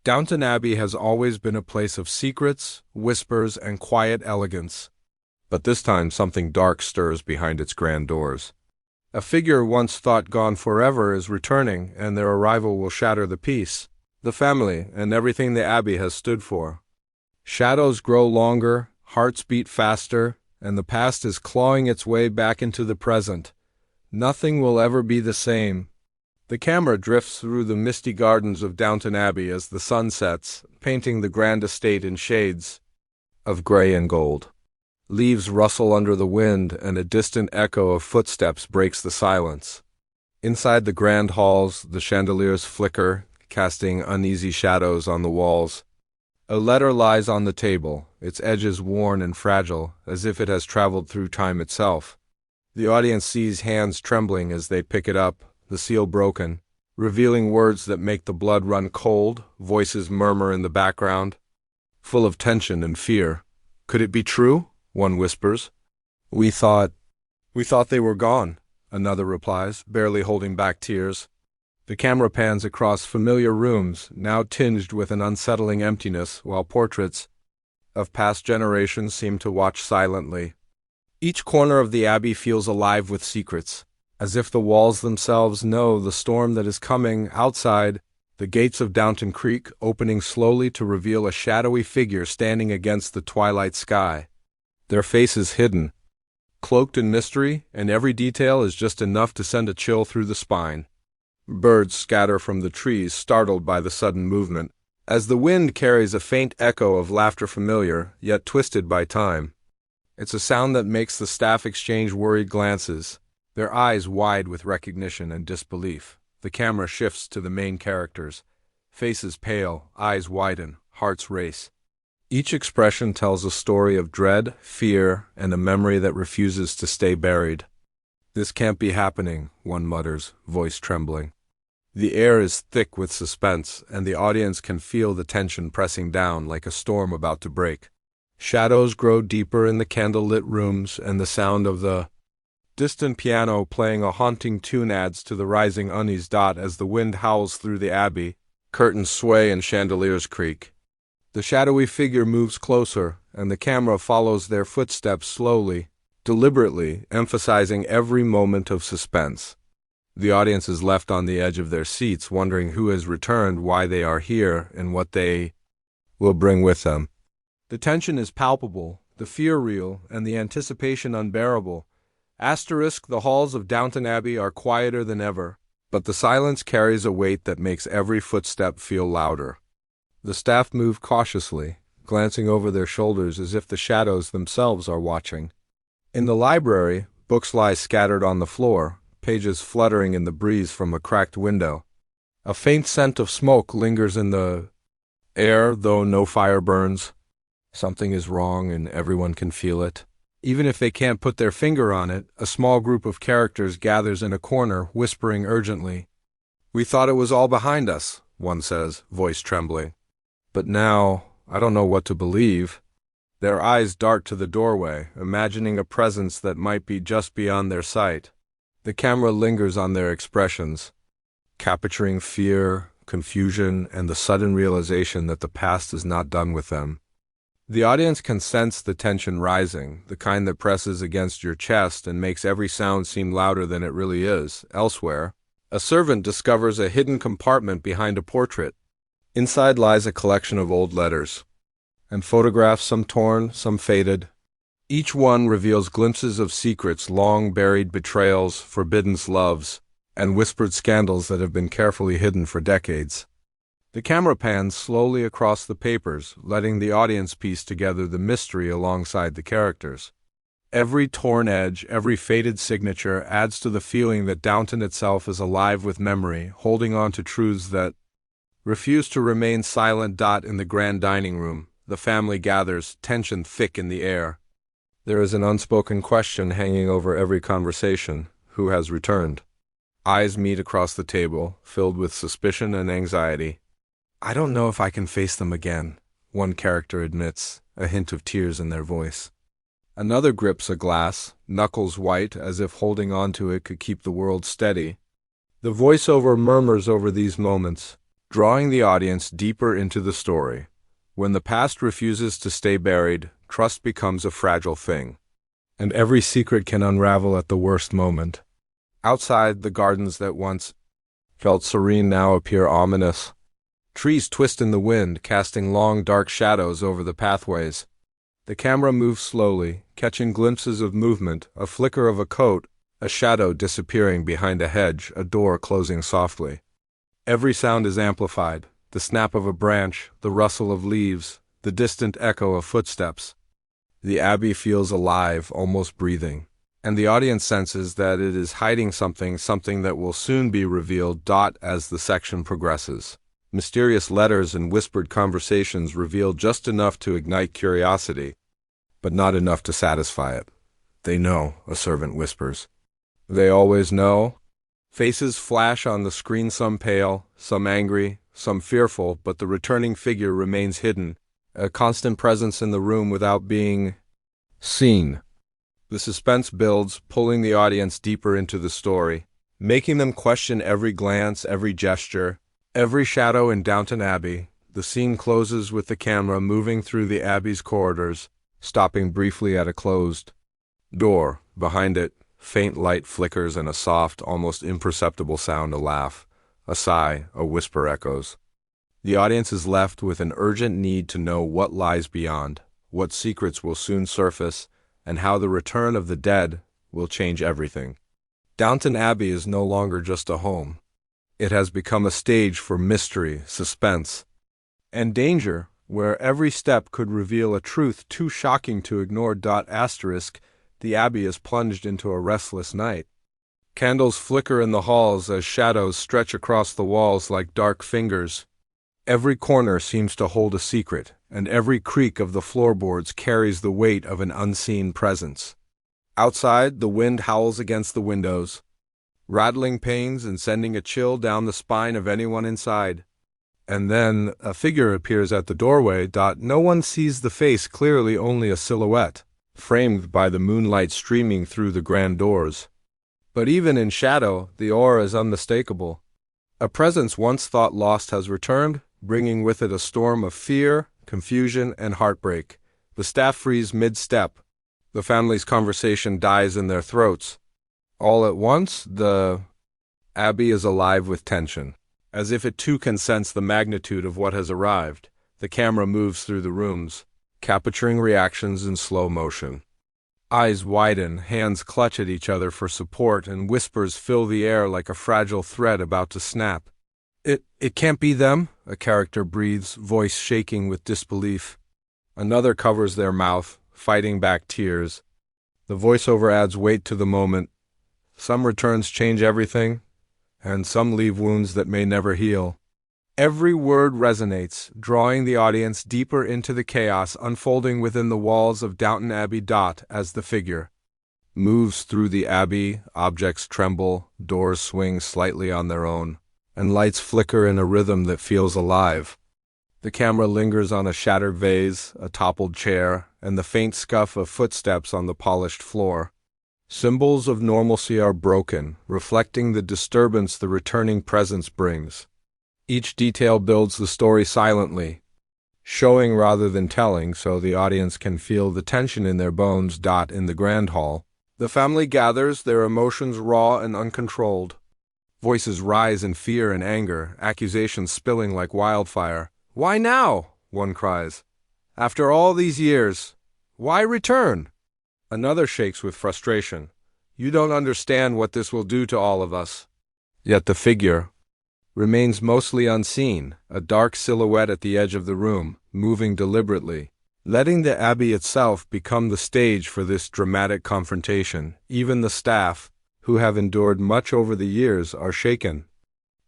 Downton Abbey has always been a place of secrets, whispers, and quiet elegance. But this time something dark stirs behind its grand doors. A figure once thought gone forever is returning, and their arrival will shatter the peace, the family, and everything the Abbey has stood for. Shadows grow longer, hearts beat faster, and the past is clawing its way back into the present. Nothing will ever be the same. The camera drifts through the misty gardens of Downton Abbey as the sun sets, painting the grand estate in shades of gray and gold. Leaves rustle under the wind, and a distant echo of footsteps breaks the silence. Inside the grand halls, the chandeliers flicker, casting uneasy shadows on the walls. A letter lies on the table, its edges worn and fragile, as if it has traveled through time itself. The audience sees hands trembling as they pick it up, the seal broken, revealing words that make the blood run cold. Voices murmur in the background, full of tension and fear. "Could it be true?" one whispers. We thought they were gone," another replies, barely holding back tears. The camera pans across familiar rooms, now tinged with an unsettling emptiness, while portraits of past generations seem to watch silently. Each corner of the Abbey feels alive with secrets, as if the walls themselves know the storm that is coming. Outside, the gates of Downton Creek opening slowly to reveal a shadowy figure standing against the twilight sky. Their faces hidden, cloaked in mystery, and every detail is just enough to send a chill through the spine. Birds scatter from the trees, startled by the sudden movement, as the wind carries a faint echo of laughter familiar, yet twisted by time. It's a sound that makes the staff exchange worried glances, their eyes wide with recognition and disbelief. The camera shifts to the main characters. Faces pale, eyes widen, hearts race. Each expression tells a story of dread, fear, and a memory that refuses to stay buried. "This can't be happening," one mutters, voice trembling. The air is thick with suspense, and the audience can feel the tension pressing down like a storm about to break. Shadows grow deeper in the candle-lit rooms, and the sound of the distant piano playing a haunting tune adds to the rising unease. As the wind howls through the Abbey, curtains sway and chandeliers creak. The shadowy figure moves closer, and the camera follows their footsteps slowly, deliberately, emphasizing every moment of suspense. The audience is left on the edge of their seats, wondering who has returned, why they are here, and what they will bring with them. The tension is palpable, the fear real, and the anticipation unbearable. The halls of Downton Abbey are quieter than ever, but the silence carries a weight that makes every footstep feel louder. The staff move cautiously, glancing over their shoulders as if the shadows themselves are watching. In the library, books lie scattered on the floor, pages fluttering in the breeze from a cracked window. A faint scent of smoke lingers in the air, though no fire burns. Something is wrong, and everyone can feel it. Even if they can't put their finger on it, a small group of characters gathers in a corner, whispering urgently. "We thought it was all behind us," one says, voice trembling. "But now, I don't know what to believe." Their eyes dart to the doorway, imagining a presence that might be just beyond their sight. The camera lingers on their expressions, capturing fear, confusion, and the sudden realization that the past is not done with them. The audience can sense the tension rising, the kind that presses against your chest and makes every sound seem louder than it really is. Elsewhere, a servant discovers a hidden compartment behind a portrait. Inside lies a collection of old letters and photographs, some torn, some faded. Each one reveals glimpses of secrets, long-buried betrayals, forbidden loves, and whispered scandals that have been carefully hidden for decades. The camera pans slowly across the papers, letting the audience piece together the mystery alongside the characters. Every torn edge, every faded signature adds to the feeling that Downton itself is alive with memory, holding on to truths that refuse to remain silent. In the grand dining room, the family gathers, tension thick in the air. There is an unspoken question hanging over every conversation: who has returned? Eyes meet across the table, filled with suspicion and anxiety. "I don't know if I can face them again," one character admits, a hint of tears in their voice. Another grips a glass, knuckles white, as if holding on to it could keep the world steady. The voiceover murmurs over these moments, drawing the audience deeper into the story. When the past refuses to stay buried, trust becomes a fragile thing, and every secret can unravel at the worst moment. Outside, the gardens that once felt serene now appear ominous. Trees twist in the wind, casting long, dark shadows over the pathways. The camera moves slowly, catching glimpses of movement, a flicker of a coat, a shadow disappearing behind a hedge, a door closing softly. Every sound is amplified, the snap of a branch, the rustle of leaves, the distant echo of footsteps. The abbey feels alive, almost breathing, and the audience senses that it is hiding something that will soon be revealed. As the section progresses, mysterious letters and whispered conversations reveal just enough to ignite curiosity, but not enough to satisfy it. "They know," a servant whispers. "They always know?" Faces flash on the screen, some pale, some angry, some fearful, but the returning figure remains hidden, a constant presence in the room without being seen. The suspense builds, pulling the audience deeper into the story, making them question every glance, every gesture, every shadow in Downton Abbey. The scene closes with the camera moving through the Abbey's corridors, stopping briefly at a closed door. Behind it, faint light flickers and a soft, almost imperceptible sound, a laugh, a sigh, a whisper echoes. The audience is left with an urgent need to know what lies beyond, what secrets will soon surface, and how the return of the dead will change everything. Downton Abbey is no longer just a home. It has become a stage for mystery, suspense, and danger, where every step could reveal a truth too shocking to ignore. The Abbey is plunged into a restless night. Candles flicker in the halls as shadows stretch across the walls like dark fingers. Every corner seems to hold a secret, and every creak of the floorboards carries the weight of an unseen presence. Outside, the wind howls against the windows, rattling panes and sending a chill down the spine of anyone inside. And then a figure appears at the doorway. No one sees the face clearly, only a silhouette, framed by the moonlight streaming through the grand doors. But even in shadow, the aura is unmistakable. A presence once thought lost has returned, bringing with it a storm of fear, confusion, and heartbreak. The staff freeze mid-step. The family's conversation dies in their throats. All at once, the Abbey is alive with tension. As if it too can sense the magnitude of what has arrived, the camera moves through the rooms, capturing reactions in slow motion. Eyes widen, hands clutch at each other for support, and whispers fill the air like a fragile thread about to snap. It can't be them," a character breathes, voice shaking with disbelief. Another covers their mouth, fighting back tears. The voiceover adds weight to the moment. Some returns change everything, and some leave wounds that may never heal. Every word resonates, drawing the audience deeper into the chaos unfolding within the walls of Downton Abbey. As the figure moves through the Abbey, objects tremble, doors swing slightly on their own, and lights flicker in a rhythm that feels alive. The camera lingers on a shattered vase, a toppled chair, and the faint scuff of footsteps on the polished floor. Symbols of normalcy are broken, reflecting the disturbance the returning presence brings. Each detail builds the story silently, showing rather than telling, so the audience can feel the tension in their bones. In the grand hall, the family gathers, their emotions raw and uncontrolled. Voices rise in fear and anger, accusations spilling like wildfire. "Why now?" one cries. "After all these years, why return?" Another shakes with frustration. "You don't understand what this will do to all of us." Yet the figure remains mostly unseen, a dark silhouette at the edge of the room, moving deliberately, letting the Abbey itself become the stage for this dramatic confrontation. Even the staff, who have endured much over the years, are shaken.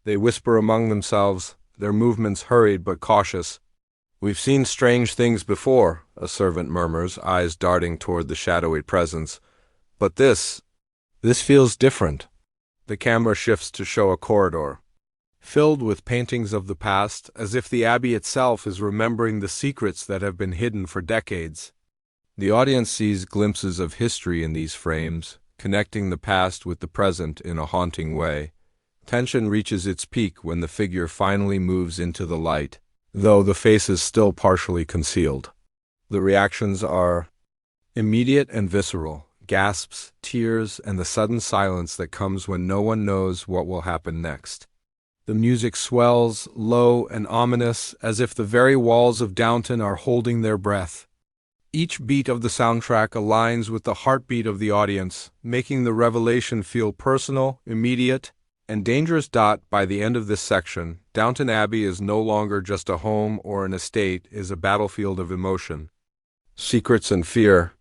They whisper among themselves, their movements hurried but cautious. "We've seen strange things before," a servant murmurs, eyes darting toward the shadowy presence. "But this feels different." The camera shifts to show a corridor, filled with paintings of the past, as if the Abbey itself is remembering the secrets that have been hidden for decades. The audience sees glimpses of history in these frames, connecting the past with the present in a haunting way. Tension reaches its peak when the figure finally moves into the light, though the face is still partially concealed. The reactions are immediate and visceral: gasps, tears, and the sudden silence that comes when no one knows what will happen next. The music swells, low and ominous, as if the very walls of Downton are holding their breath. Each beat of the soundtrack aligns with the heartbeat of the audience, making the revelation feel personal, immediate, and dangerous. By the end of this section, Downton Abbey is no longer just a home or an estate, it is a battlefield of emotion, secrets, and fear.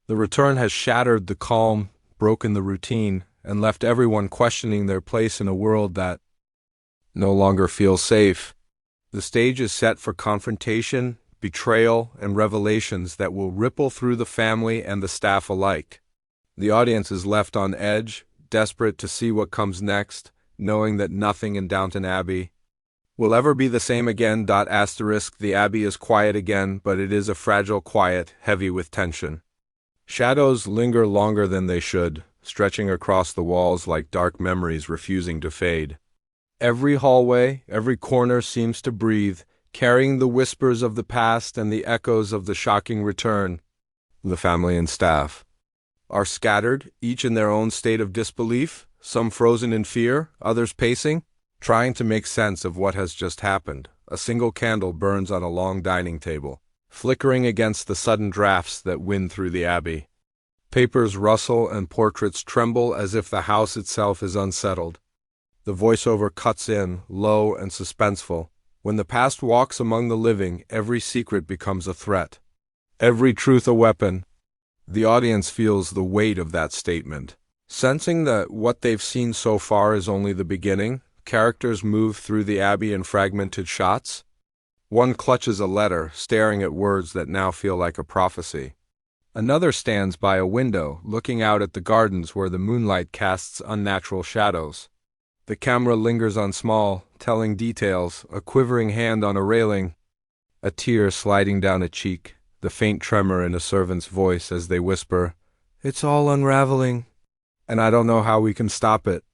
The return has shattered the calm, broken the routine, and left everyone questioning their place in a world that no longer feels safe. The stage is set for confrontation, betrayal, and revelations that will ripple through the family and the staff alike. The audience is left on edge, desperate to see what comes next, knowing that nothing in Downton Abbey will ever be the same again. The Abbey is quiet again, but it is a fragile quiet, heavy with tension. Shadows linger longer than they should, stretching across the walls like dark memories refusing to fade. Every hallway, every corner seems to breathe, carrying the whispers of the past and the echoes of the shocking return. The family and staff are scattered, each in their own state of disbelief, some frozen in fear, others pacing, trying to make sense of what has just happened. A single candle burns on a long dining table, flickering against the sudden drafts that wind through the Abbey. Papers rustle and portraits tremble as if the house itself is unsettled. The voiceover cuts in, low and suspenseful. When the past walks among the living, every secret becomes a threat, every truth a weapon. The audience feels the weight of that statement. Sensing that what they've seen so far is only the beginning, characters move through the Abbey in fragmented shots. One clutches a letter, staring at words that now feel like a prophecy. Another stands by a window, looking out at the gardens where the moonlight casts unnatural shadows. The camera lingers on small, telling details: a quivering hand on a railing, a tear sliding down a cheek, the faint tremor in a servant's voice as they whisper, "It's all unraveling, and I don't know how we can stop it."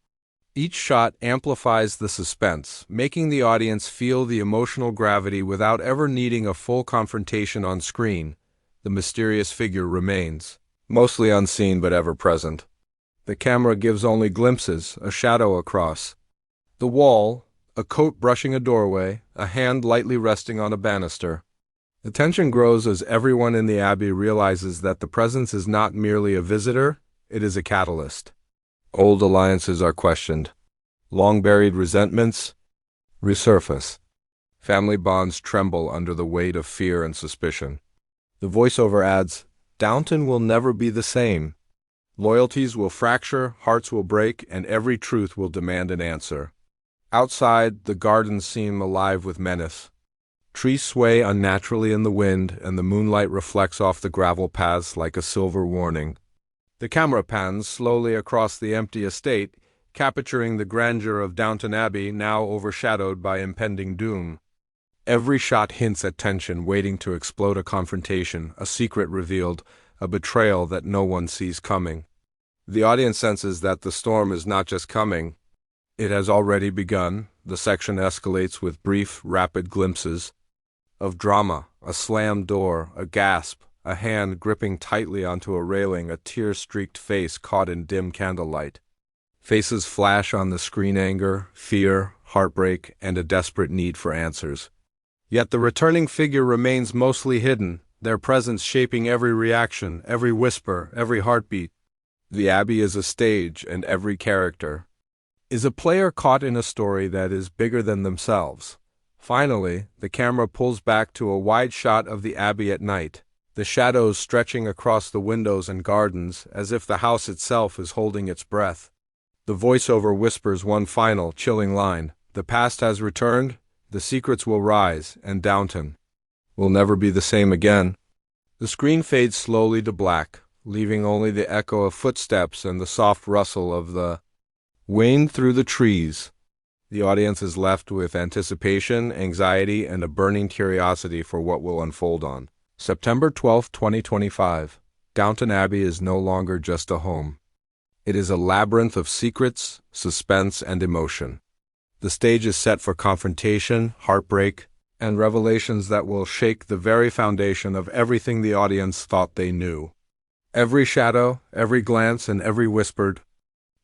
Each shot amplifies the suspense, making the audience feel the emotional gravity without ever needing a full confrontation on screen. The mysterious figure remains, mostly unseen but ever present. The camera gives only glimpses, a shadow across the wall, a coat brushing a doorway, a hand lightly resting on a banister. The tension grows as everyone in the Abbey realizes that the presence is not merely a visitor, it is a catalyst. Old alliances are questioned. Long-buried resentments resurface. Family bonds tremble under the weight of fear and suspicion. The voiceover adds, "Downton will never be the same. Loyalties will fracture, hearts will break, and every truth will demand an answer." Outside, the gardens seem alive with menace. Trees sway unnaturally in the wind, and the moonlight reflects off the gravel paths like a silver warning. The camera pans slowly across the empty estate, capturing the grandeur of Downton Abbey, now overshadowed by impending doom. Every shot hints at tension waiting to explode: a confrontation, a secret revealed, a betrayal that no one sees coming. The audience senses that the storm is not just coming, it has already begun. The section escalates with brief, rapid glimpses of drama: a slammed door, a gasp, a hand gripping tightly onto a railing, a tear-streaked face caught in dim candlelight. Faces flash on the screen: anger, fear, heartbreak, and a desperate need for answers. Yet the returning figure remains mostly hidden, their presence shaping every reaction, every whisper, every heartbeat. The Abbey is a stage, and every character is a player caught in a story that is bigger than themselves. Finally, the camera pulls back to a wide shot of the Abbey at night, the shadows stretching across the windows and gardens as if the house itself is holding its breath. The voiceover whispers one final, chilling line: "The past has returned, the secrets will rise, and Downton will never be the same again." The screen fades slowly to black, leaving only the echo of footsteps and the soft rustle of the wind through the trees. The audience is left with anticipation, anxiety, and a burning curiosity for what will unfold on September 12, 2025. Downton Abbey is no longer just a home. It is a labyrinth of secrets, suspense, and emotion. The stage is set for confrontation, heartbreak, and revelations that will shake the very foundation of everything the audience thought they knew. Every shadow, every glance, and every whispered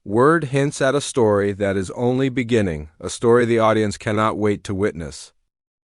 word hints at a story that is only beginning, a story the audience cannot wait to witness.